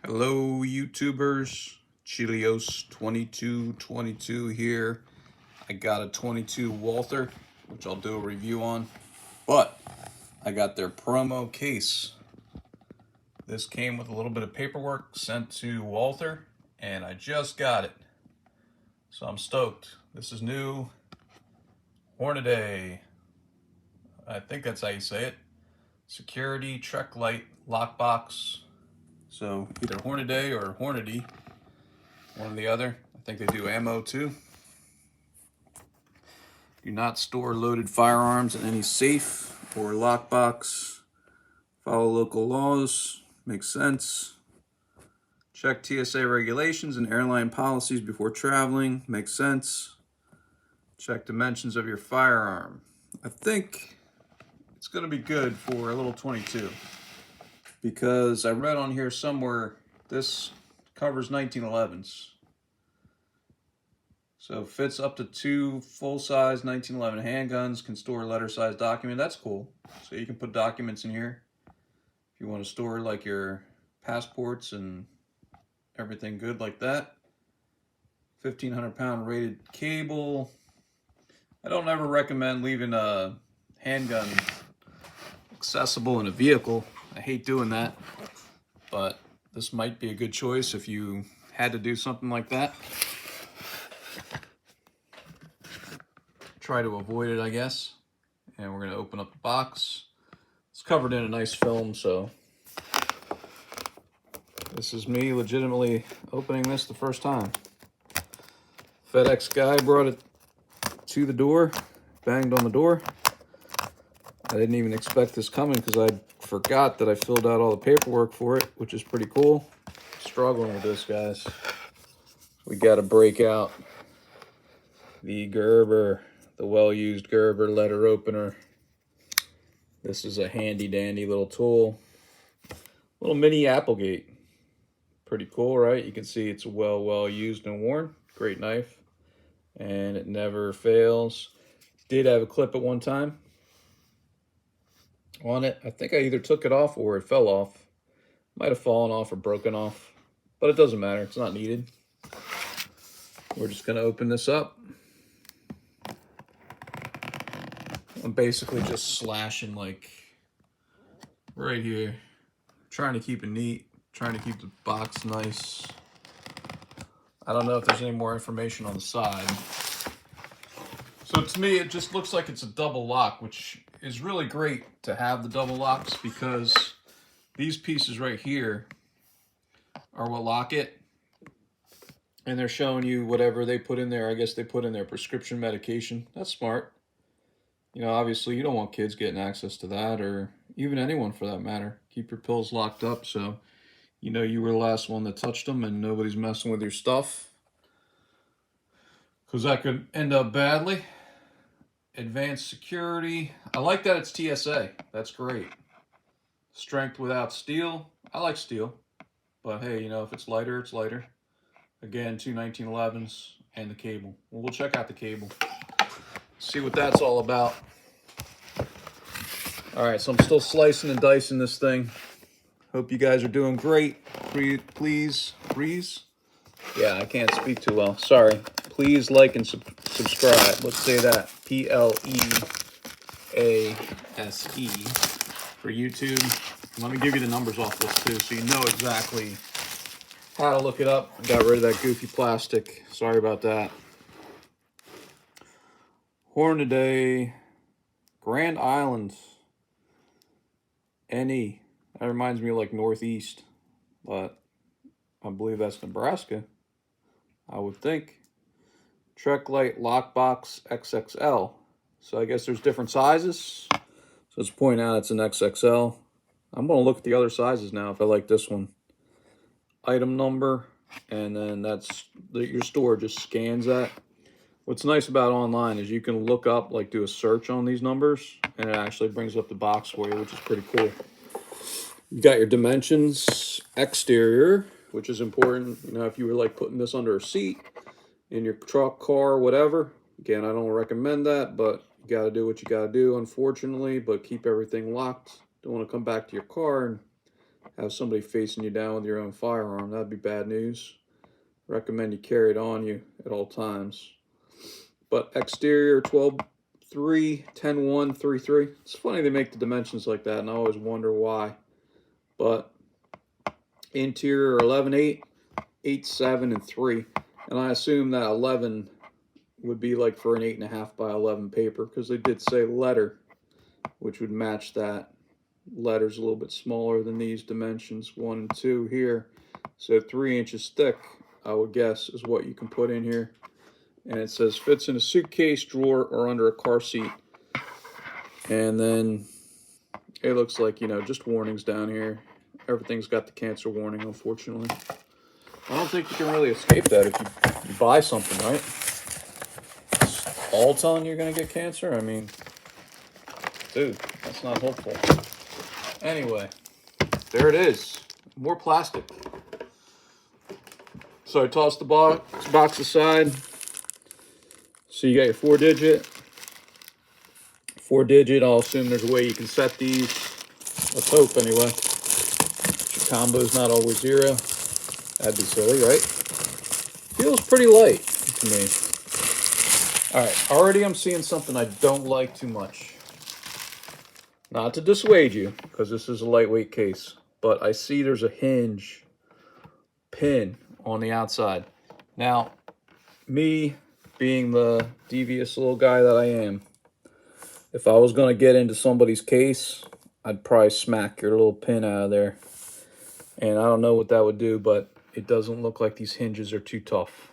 Hello YouTubers, Chilios2222 here. I got a 22 Walther, which I'll do a review on, but I got their promo case. This came with a little bit of paperwork sent to Walther, and I just got it. So I'm stoked. This is new Hornady. I think that's how you say it. Security Treklite Lockbox. So either Hornady or Hornady, one or the other. I think they do ammo too. Do not store loaded firearms in any safe or lockbox. Follow local laws. Makes sense. Check TSA regulations and airline policies before traveling. Makes sense. Check dimensions of your firearm. I think it's going to be good for a little 22 because I read on here somewhere this covers 1911s. So fits up to 2 full-size 1911 handguns, can store a letter-sized document. That's cool. So you can put documents in here if you want to store like your passports and everything good like that. 1,500-pound rated cable. I don't ever recommend leaving a handgun accessible in a vehicle. I hate doing that, but this might be a good choice if you had to do something like that. Try to avoid it, I guess. And we're going to open up the box. It's covered in a nice film, so this is me legitimately opening this the first time. FedEx guy brought it to the door, banged on the door. I didn't even expect this coming because I forgot that I filled out all the paperwork for it, which is pretty cool. Struggling with this, guys. We got to break out the Gerber, the well-used Gerber letter opener. This is a handy-dandy little tool. Little mini Applegate. Pretty cool, right? You can see it's well used and worn. Great knife. And it never fails. Did have a clip at one time on it. I think I either took it off or it fell off. Might have fallen off or broken off. But it doesn't matter. It's not needed. We're just going to open this up. I'm basically just slashing like right here. Trying to keep it neat. Trying to keep the box nice. I don't know if there's any more information on the side. So to me, it just looks like it's a double lock, which is really great to have the double locks because these pieces right here are what lock it. And they're showing you whatever they put in there. I guess they put in their prescription medication. That's smart. You know, obviously you don't want kids getting access to that, or even anyone for that matter. Keep your pills locked up so you know you were the last one that touched them and nobody's messing with your stuff, because that could end up badly. Advanced security. I like that it's TSA. That's great. Strength without steel. I like steel, but hey, you know, if it's lighter, it's lighter. Again, 2 1911s and the cable. Well, we'll check out the cable. See what that's all about. All right, so I'm still slicing and dicing this thing. Hope you guys are doing great. Please. Yeah, I can't speak too well. Sorry. Please like and subscribe. Let's say that. PLEASE for YouTube. Let me give you the numbers off this too, so you know exactly how to look it up. I got rid of that goofy plastic. Sorry about that. Hornady, Grand Island, NE. That reminds me of like Northeast, but I believe that's Nebraska, I would think. Treklite Lockbox XXL. So I guess there's different sizes. So let's point out it's an XXL. I'm going to look at the other sizes now if I like this one. Item number, and then that's your store just scans that. What's nice about online is you can look up, like do a search on these numbers, and it actually brings up the box for you, which is pretty cool. You got your dimensions, exterior, which is important. You know, if you were like putting this under a seat in your truck, car, whatever. Again, I don't recommend that, but you got to do what you got to do, unfortunately. But keep everything locked. Don't want to come back to your car and have somebody facing you down with your own firearm. That'd be bad news. Recommend you carry it on you at all times. But exterior 12.3, 10.1, 3.3. It's funny they make the dimensions like that, and I always wonder why. But interior 11.8, 8.7, and 3. And I assume that 11 would be like for an 8.5 by 11 paper, because they did say letter, which would match that. Letter's a little bit smaller than these dimensions, 1 and 2 here. So 3 inches thick, I would guess, is what you can put in here. And it says fits in a suitcase, drawer, or under a car seat. And then it looks like, you know, just warnings down here. Everything's got the cancer warning, unfortunately. I don't think you can really escape that if you buy something, right? It's all telling you're going to get cancer? I mean, dude, that's not hopeful. Anyway, there it is. More plastic. So I tossed the box aside. So you got your 4-digit. 4-digit, I'll assume there's a way you can set these. Let's hope, anyway. Your combo's not always 0. That'd be silly, right? Feels pretty light to me. Alright, already I'm seeing something I don't like too much. Not to dissuade you, because this is a lightweight case, but I see there's a hinge pin on the outside. Now, me being the devious little guy that I am, if I was going to get into somebody's case, I'd probably smack your little pin out of there. And I don't know what that would do, but it doesn't look like these hinges are too tough.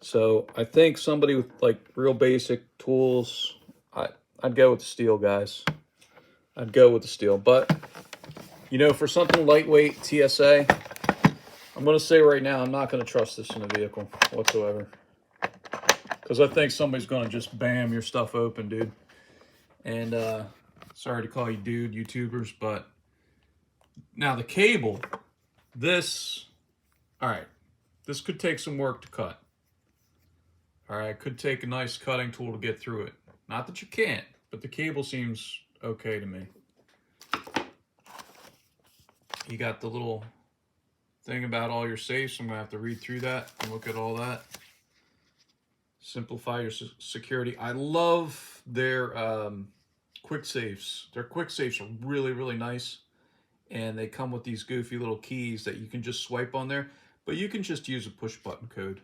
So I think somebody with like real basic tools, I'd go with the steel, guys. I'd go with the steel. But, you know, for something lightweight, TSA, I'm going to say right now, I'm not going to trust this in a vehicle whatsoever. Because I think somebody's going to just bam your stuff open, dude. And sorry to call you dude, YouTubers, but now the cable, this, all right, this could take some work to cut. All right, could take a nice cutting tool to get through it. Not that you can't, but the cable seems okay to me. You got the little thing about all your safes. I'm going to have to read through that and look at all that. Simplify your security. I love their quick safes. Their quick safes are really, really nice. And they come with these goofy little keys that you can just swipe on there. But you can just use a push button code.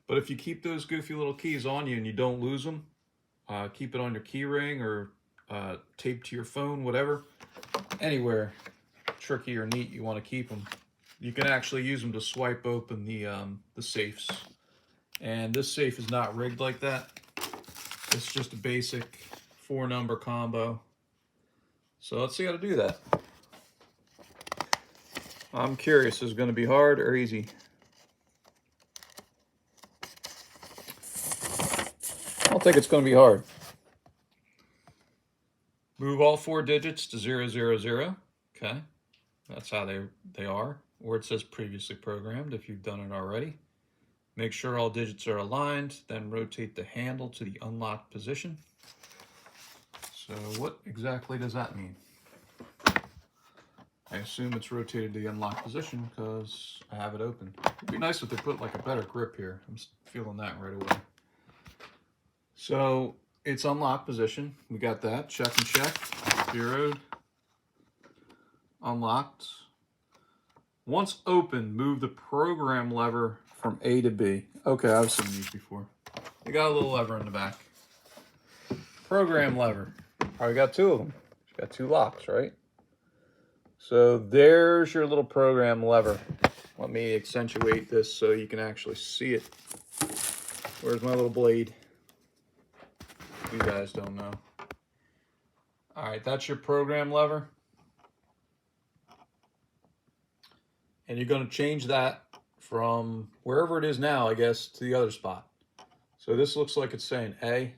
But if you keep those goofy little keys on you and you don't lose them, keep it on your key ring or taped to your phone, whatever. Anywhere tricky or neat you want to keep them. You can actually use them to swipe open the safes. And this safe is not rigged like that. It's just a basic 4-number combo. So let's see how to do that. I'm curious, is it going to be hard or easy? I don't think it's going to be hard. Move all 4 digits to 000. Okay, that's how they are. Or it says previously programmed if you've done it already. Make sure all digits are aligned, then rotate the handle to the unlocked position. So what exactly does that mean? I assume it's rotated to the unlocked position because I have it open. It'd be nice if they put like a better grip here. I'm feeling that right away. So it's unlocked position. We got that. Check and check. Zeroed. Unlocked. Once open, move the program lever from A to B. Okay, I've seen these before. They got a little lever in the back. Program lever. All right, we got 2 of them. Got 2 locks, right? So there's your little program lever. Let me accentuate this so you can actually see it. Where's my little blade? You guys don't know. All right, that's your program lever. And you're going to change that from wherever it is now, I guess, to the other spot. So this looks like it's saying A,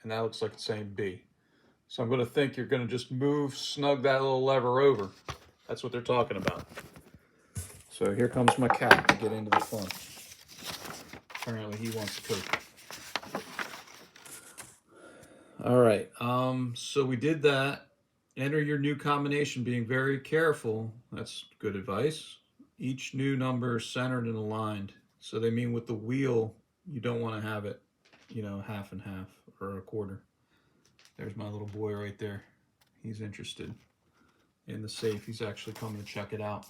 and that looks like it's saying B. So I'm going to think you're going to just snug that little lever over. That's what they're talking about. So here comes my cat to get into the fun. Apparently he wants to cook. All right, so we did that. Enter your new combination, being very careful. That's good advice. Each new number is centered and aligned. So they mean with the wheel, you don't want to have it, half and half or a quarter. There's my little boy right there. He's interested in the safe. He's actually coming to check it out.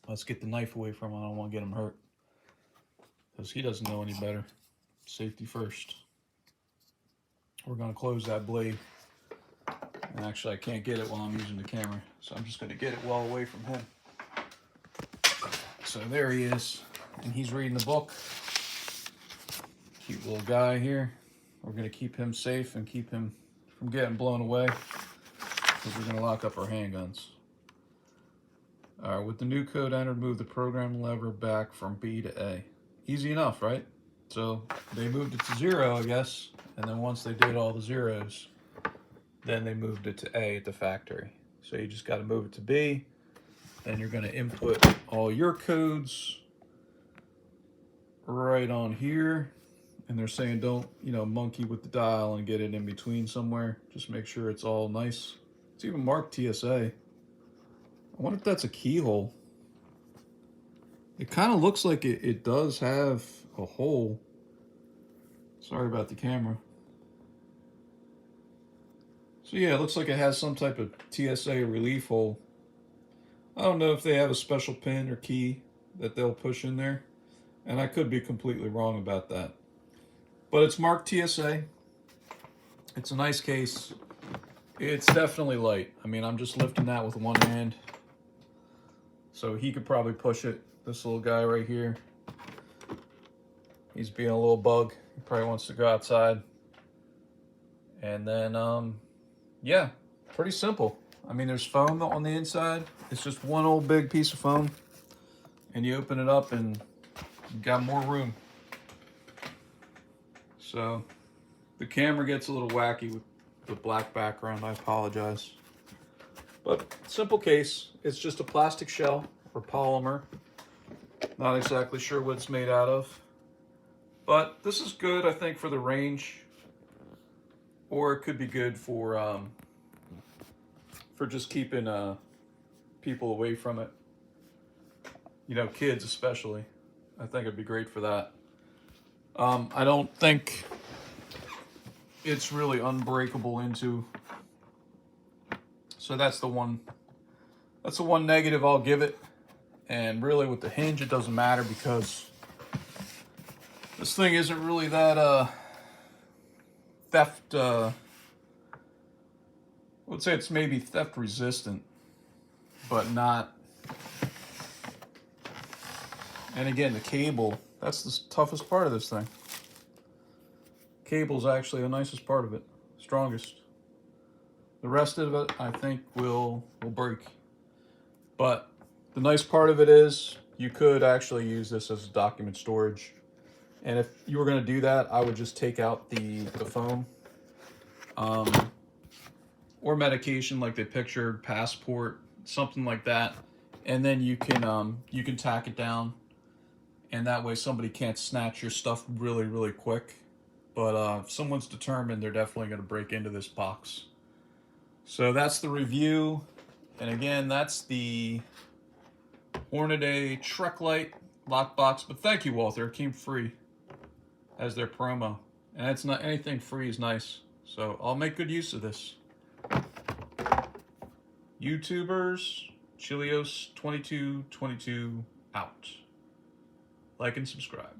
Let's get the knife away from him. I don't want to get him hurt because he doesn't know any better. Safety first. We're going to close that blade. And actually, I can't get it while I'm using the camera, so I'm just going to get it well away from him. So there he is, and he's reading the book. Cute little guy here. We're going to keep him safe and keep him from getting blown away because we're going to lock up our handguns. All right, with the new code entered, move the program lever back from B to A. Easy enough, right? So they moved it to 0, I guess, and then once they did all the zeros, then they moved it to A at the factory. So you just got to move it to B, and you're going to input all your codes right on here. And they're saying don't, monkey with the dial and get it in between somewhere. Just make sure it's all nice. It's even marked TSA. I wonder if that's a keyhole. It kind of looks like it does have a hole. Sorry about the camera. So yeah, it looks like it has some type of TSA relief hole. I don't know if they have a special pin or key that they'll push in there. And I could be completely wrong about that. But it's marked TSA. It's a nice case. It's definitely light. I mean, I'm just lifting that with one hand. So he could probably push it. This little guy right here. He's being a little bug. He probably wants to go outside. And then, yeah, pretty simple. I mean, there's foam on the inside. It's just one old big piece of foam. And you open it up and you got more room. So the camera gets a little wacky with the black background. I apologize. But simple case. It's just a plastic shell or polymer. Not exactly sure what it's made out of. But this is good, I think, for the range. Or it could be good for just keeping people away from it. Kids especially. I think it'd be great for that. I don't think it's really unbreakable into. So that's the one negative I'll give it. And really with the hinge, it doesn't matter because this thing isn't really that theft. I would say it's maybe theft resistant, but not. And again, the cable, that's the toughest part of this thing. Cable's actually the nicest part of it, strongest. The rest of it, I think, will break. But the nice part of it is you could actually use this as document storage. And if you were going to do that, I would just take out the foam. Or medication like they pictured, passport, something like that. And then you can tack it down. And that way somebody can't snatch your stuff really, really quick. But if someone's determined, they're definitely going to break into this box. So that's the review. And again, that's the Hornady Treklite Lockbox. But thank you, Walther. It came free as their promo. And it's not anything free is nice. So I'll make good use of this. YouTubers, Chilios2222 out. Like and subscribe.